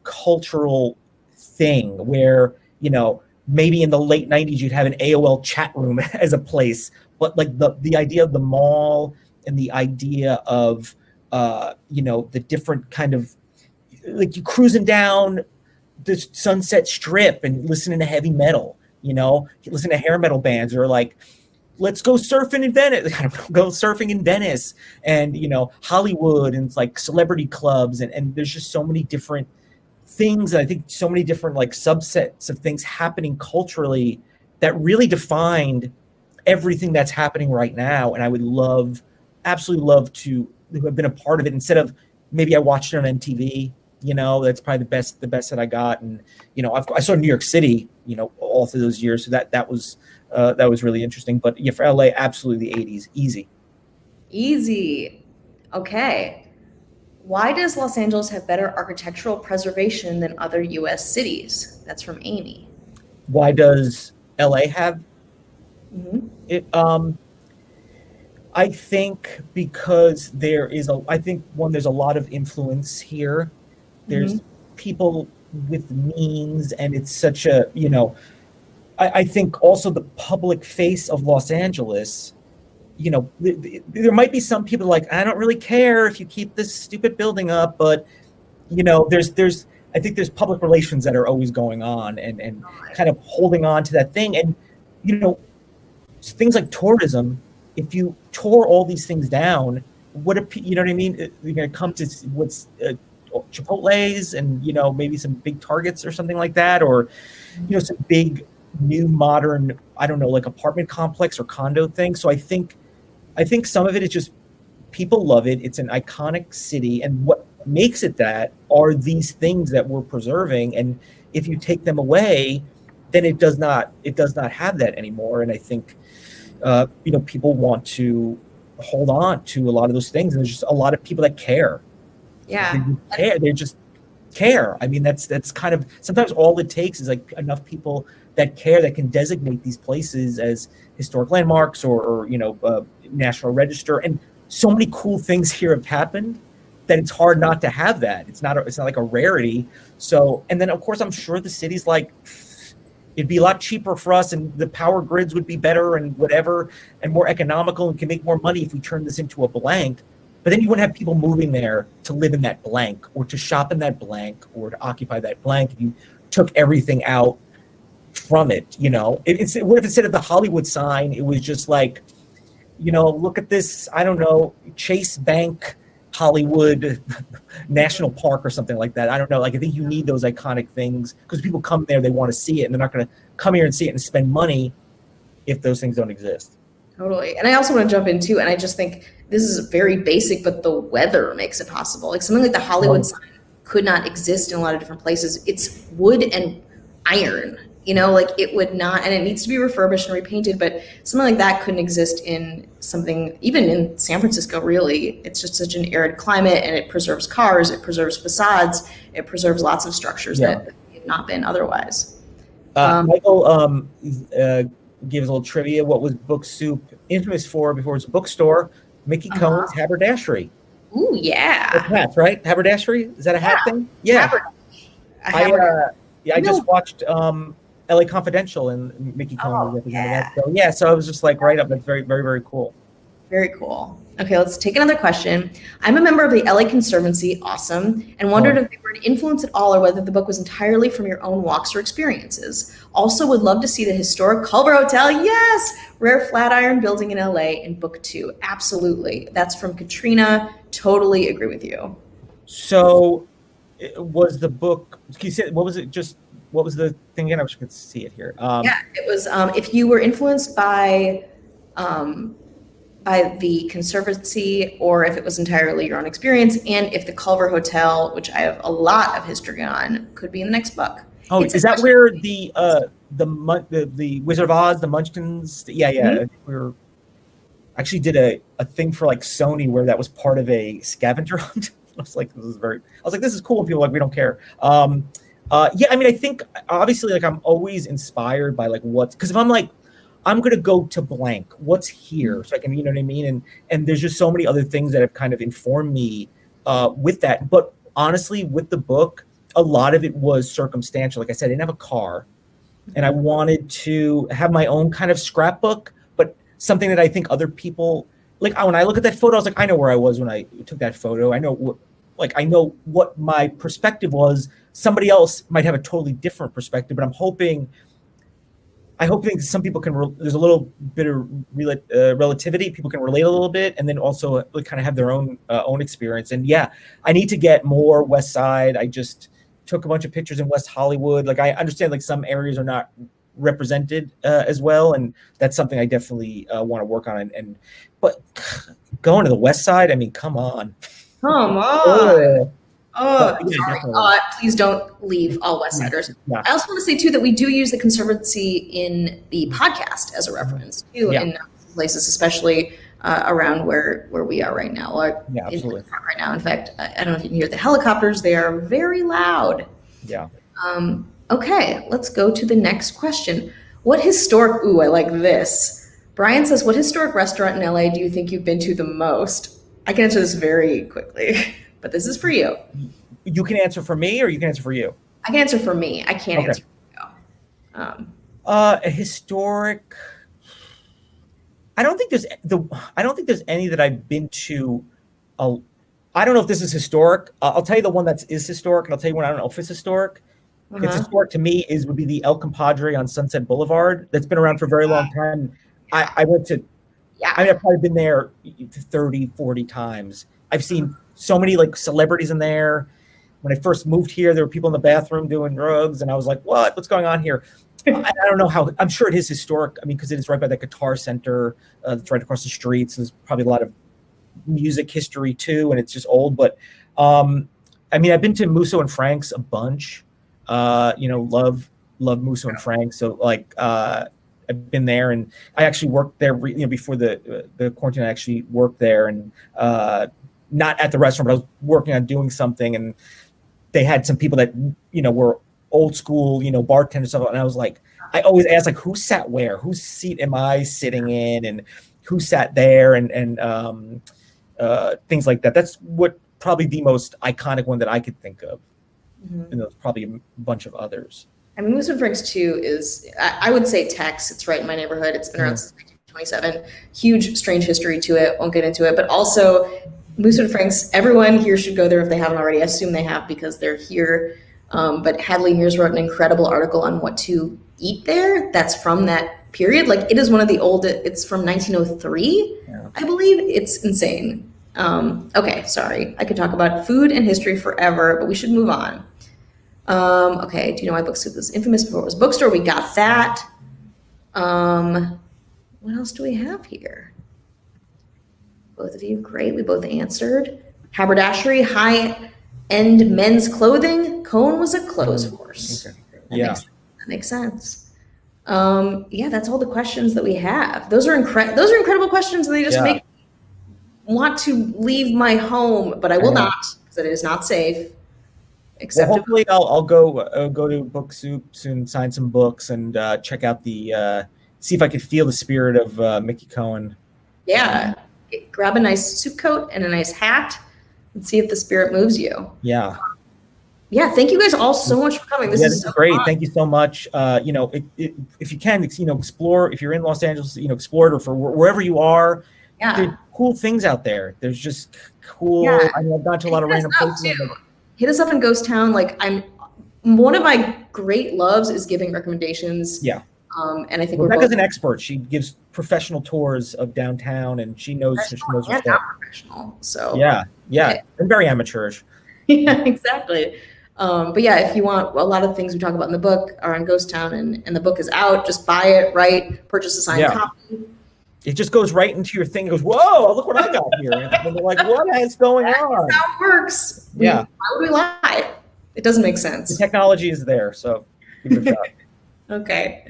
cultural thing where, you know, maybe in the late 90s you'd have an AOL chat room as a place, but like the idea of the mall and the idea of you know, the different kind of, like, you cruising down the Sunset Strip and listening to heavy metal. You know, listen to hair metal bands, or like, let's go surfing in Venice, go surfing in Venice, and, you know, Hollywood, and it's like celebrity clubs. And there's just so many different things. And I think so many different like subsets of things happening culturally that really defined everything that's happening right now. And I would absolutely love to have been a part of it, instead of maybe I watched it on MTV. You know, that's probably the best that I got. And, you know, I saw New York City, you know, all through those years. So that was really interesting. But yeah, for LA, absolutely the 80s. Easy. Okay. Why does Los Angeles have better architectural preservation than other US cities? That's from Amy. Why does LA have it? I think because there's a lot of influence here. There's people with means, and it's such a, you know, I think also the public face of Los Angeles, you know, there might be some people like, I don't really care if you keep this stupid building up, but, you know, I think there's public relations that are always going on and kind of holding on to that thing. And, you know, things like tourism, if you tore all these things down, you know what I mean? You're going to come to what's Chipotle's and, you know, maybe some big Targets or something like that, or, you know, some big new modern, I don't know, like apartment complex or condo thing. So I think some of it is just people love it. It's an iconic city, and what makes it that are these things that we're preserving. And if you take them away, then it does not have that anymore. And I think you know, people want to hold on to a lot of those things, and there's just a lot of people that care. Yeah, they just care. I mean, that's kind of sometimes all it takes is like enough people that care, that can designate these places as historic landmarks or you know, National Register. And so many cool things here have happened that it's hard not to have that. It's not like a rarity. So, and then of course, I'm sure the city's like, it'd be a lot cheaper for us, and the power grids would be better and whatever, and more economical, and can make more money if we turn this into a blank. But then you wouldn't have people moving there to live in that blank, or to shop in that blank, or to occupy that blank. If you took everything out from it, you know, what if instead of the Hollywood sign, it was just like, you know, look at this, I don't know, Chase Bank Hollywood National Park or something like that. I don't know. Like, I think you need those iconic things because people come there, they want to see it, and they're not going to come here and see it and spend money if those things don't exist. Totally. And I also want to jump in too, and I just think this is very basic, but the weather makes it possible. Like something like the Hollywood sign could not exist in a lot of different places. It's wood and iron, you know, like it would not, and it needs to be refurbished and repainted, but something like that couldn't exist in something, even in San Francisco, really. It's just such an arid climate, and it preserves cars, it preserves facades, it preserves lots of structures that have not been otherwise. Michael gives a little trivia. What was Book Soup infamous for before it was a bookstore? Mickey Cohen's haberdashery. Ooh, yeah. That's hats, right? Haberdashery? Is that a hat thing? Yeah. I just watched LA Confidential, and Mickey Cohen was representing that. So yeah, so I was just like right up. That's very, very, very cool. Very cool. Okay, let's take another question. I'm a member of the LA Conservancy, awesome, and wondered if they were an influence at all or whether the book was entirely from your own walks or experiences. Also would love to see the historic Culver Hotel, yes! Rare Flatiron building in LA in book 2. Absolutely. That's from Katrina. Totally agree with you. So was the book, can you say, what was it just, what was the thing again? I wish I could see it here. Yeah, it was if you were influenced by the Conservancy, or if it was entirely your own experience, and if the Culver Hotel, which I have a lot of history on, could be in the next book. Oh, is that where the Wizard of Oz, the Munchkins? Yeah. Mm-hmm. We were actually did a thing for like Sony where that was part of a scavenger hunt. I was like, this is cool. And people are like, we don't care. Yeah, I mean, I think obviously like I'm always inspired by like because if I'm like, I'm going to go to blank, what's here? So I can, you know what I mean? And there's just so many other things that have kind of informed me with that. But honestly, with the book, a lot of it was circumstantial. Like I said, I didn't have a car, and I wanted to have my own kind of scrapbook, but something that I think other people, like when I look at that photo, I was like, I know where I was when I took that photo. I know what my perspective was. Somebody else might have a totally different perspective, but I hope some people can, there's a little bit of relativity. People can relate a little bit, and then also like kind of have their own experience. And yeah, I need to get more West Side. I just took a bunch of pictures in West Hollywood. Like I understand like some areas are not represented as well, and that's something I definitely want to work on. But going to the West Side, I mean, come on. Please don't leave all West Siders. Yeah. I also want to say too that we do use the Conservancy in the podcast as a reference too, in places, especially around where we are right now. Absolutely. Right now, in fact, I don't know if you can hear the helicopters; they are very loud. Yeah. Okay, let's go to the next question. What historic? Ooh, I like this. Brian says, "What historic restaurant in LA do you think you've been to the most?" I can answer this very quickly. But this is for you. You can answer for me, or you can answer for you? I can answer for me. I can't answer for you. A historic. I don't think there's any that I've been to. I don't know if this is historic. I'll tell you the one that is historic, and I'll tell you one I don't know if it's historic. It's historic to me would be the El Compadre on Sunset Boulevard. That's been around for a very long time. I went to. Yeah. I mean, I've probably been there 30, 40 times. I've seen so many like celebrities in there. When I first moved here, there were people in the bathroom doing drugs, and I was like, what's going on here? I don't know how. I'm sure it is historic. I mean, because it is right by the Guitar Center. It's right across the street. So there's probably a lot of music history too, and it's just old. But I mean, I've been to Musso and Frank's a bunch. Love Musso and Frank's. So like, I've been there, and I actually worked there. Before the quarantine, I actually worked there, and not at the restaurant, but I was working on doing something, and they had some people that were old school, bartenders stuff. And I was like, I always ask like, who sat where, whose seat am I sitting in, and who sat there, and things like that. That's what probably the most iconic one that I could think of. And there's probably a bunch of others. I mean, Musso and Frank's too is, I would say Tex. It's right in my neighborhood. It's been around since 1927. Huge, strange history to it. Won't get into it, but also Musso and Frank's. Everyone here should go there if they haven't already. I assume they have because they're here. But Hadley Mears wrote an incredible article on what to eat there. That's from that period. Like it is one of the oldest. It's from 1903, I believe. It's insane. Okay, sorry. I could talk about food and history forever, but we should move on. Okay, do you know why Book Soup was infamous before it was a bookstore? We got that. What else do we have here? Both of you, great. We both answered. Haberdashery, high-end men's clothing. Cone was a clothes horse. Okay. Yeah. That makes sense. Yeah, that's all the questions that we have. Those are incredible questions, and they just make me want to leave my home, but I will not, because it is not safe. Well, hopefully I'll go to Book Soup soon, sign some books, and check out the see if I could feel the spirit of Mickey Cohen. Yeah, grab a nice soup coat and a nice hat, and see if the spirit moves you. Yeah. Yeah, thank you guys all so much for coming. This is so great. fun. Thank you so much. You know, if you can, you know, explore. If you're in Los Angeles, you know, explore it, or for wherever you are. Yeah. There's cool things out there. There's just cool. Yeah. I mean, I've gone to a lot of random places. Hit us up in Ghost Town. Like, one of my great loves is giving recommendations. Yeah. And I think Rebecca's an expert. She gives professional tours of downtown, and she knows her stuff. Not professional. So yeah, and very amateurish. Yeah, exactly. But yeah, if you want, a lot of things we talk about in the book are on Ghost Town, and the book is out. Just buy it, purchase a signed copy. It just goes right into your thing. It goes, whoa, look what I got here. And they're like, what is going on? That's how it works. Yeah. Why would we lie? It doesn't make sense. The technology is there, so give it a shot. Okay.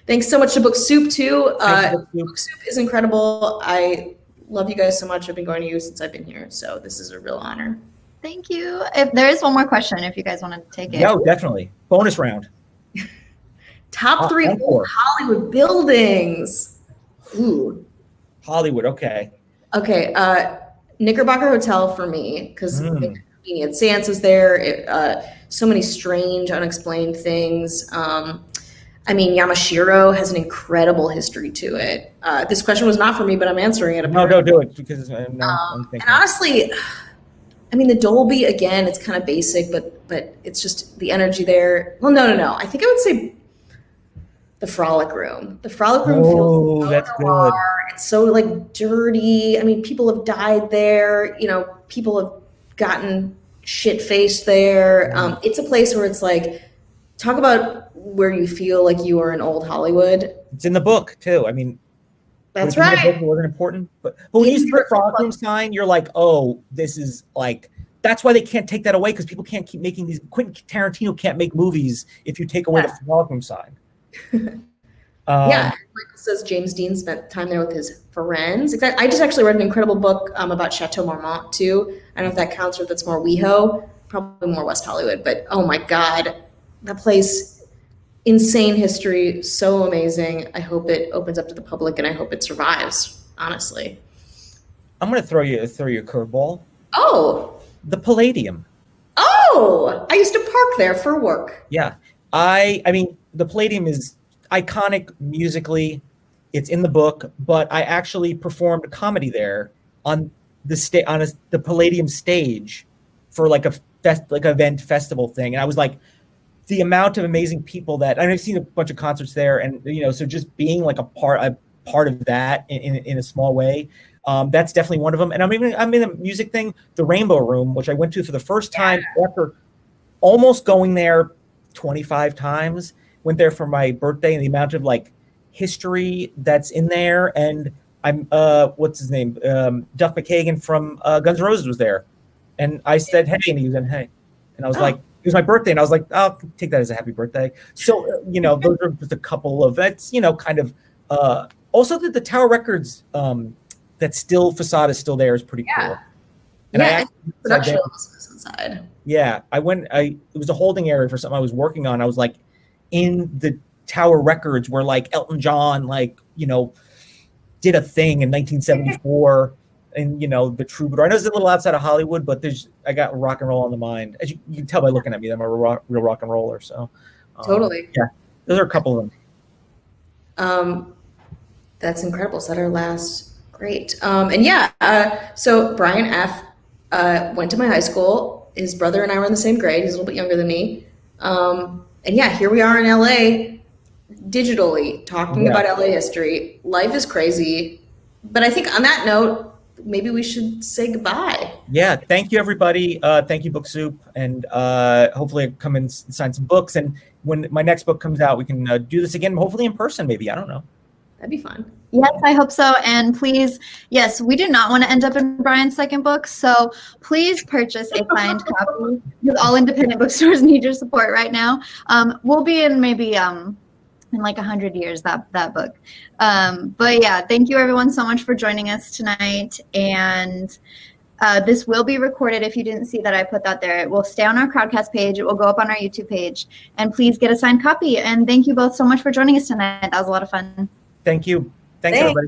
Thanks so much to Book Soup, too. Book Soup is incredible. I love you guys so much. I've been going to you since I've been here, so this is a real honor. Thank you. If there is one more question, if you guys want to take it. No, definitely. Bonus round. Top 3 old Hollywood buildings. Ooh. Hollywood, okay. Okay, Knickerbocker Hotel for me, because Convenient Sands was there. So many strange, unexplained things. I mean, Yamashiro has an incredible history to it. This question was not for me, but I'm answering it. No, don't do it, because and honestly, I mean, the Dolby, again, it's kind of basic, but it's just the energy there. Well, no. I think I would say the Frolic Room. The Frolic Room feels so that's noir. good. It's so like dirty. I mean, people have died there. You know, people have gotten shit-faced there. It's a place where it's like, talk about where you feel like you are in old Hollywood. It's in the book too. I mean, that's right. It wasn't important, but when you see the Frolic Room sign, you're like, oh, this is like. That's why they can't take that away, because people can't keep making these. Quentin Tarantino can't make movies if you take away the Frolic Room sign. Yeah, Michael says James Dean spent time there with his friends. I just actually read an incredible book about Chateau Marmont too. I don't know if that counts or if it's more WeHo, probably more West Hollywood. But oh my God, that place, insane history, so amazing. I hope it opens up to the public, and I hope it survives. Honestly, I'm gonna throw you a curveball. Oh, the Palladium. Oh, I used to park there for work. Yeah, I mean, the Palladium is iconic musically. It's in the book, but I actually performed comedy there on the the Palladium stage for like a event festival thing, and I was like, the amount of amazing people that I've seen a bunch of concerts there, and you know, so just being like a part of that in a small way. That's definitely one of them. And I'm in a music thing, the Rainbow Room, which I went to for the first time after almost going there 25 times. Went there for my birthday, and the amount of like history that's in there. And I'm what's his name? Duff McKagan from Guns N' Roses was there, and I said hey, and he was in hey, and I was like, it was my birthday, and I was like, I'll take that as a happy birthday. So you know, those are just a couple of that's, you know, kind of also the Tower Records. That facade is still there is pretty cool. And production was inside. Yeah, it was a holding area for something I was working on. I was like in the Tower Records where like Elton John, like, you know, did a thing in 1974, and you know, the Troubadour. I know it's a little outside of Hollywood, but I got rock and roll on the mind. As you can tell by looking at me, I'm a real rock and roller. So totally. Yeah, those are a couple of them. That's incredible. Is that our last? Great. So Brian F. Went to my high school. His brother and I were in the same grade. He's a little bit younger than me. Here we are in LA, digitally talking about LA history. Life is crazy. But I think on that note, maybe we should say goodbye. Yeah, thank you, everybody. Thank you, Book Soup, and hopefully I come and sign some books. And when my next book comes out, we can do this again, hopefully in person, maybe. I don't know. That'd be fun. Yes, I hope so. And please, yes, we do not want to end up in Brian's second book. So please purchase a signed copy, because all independent bookstores need your support right now. We'll be in maybe in like 100 years, that book. But yeah, thank you everyone so much for joining us tonight. And this will be recorded. If you didn't see that, I put that there. It will stay on our Crowdcast page. It will go up on our YouTube page. And please get a signed copy. And thank you both so much for joining us tonight. That was a lot of fun. Thank you. Thanks, everybody.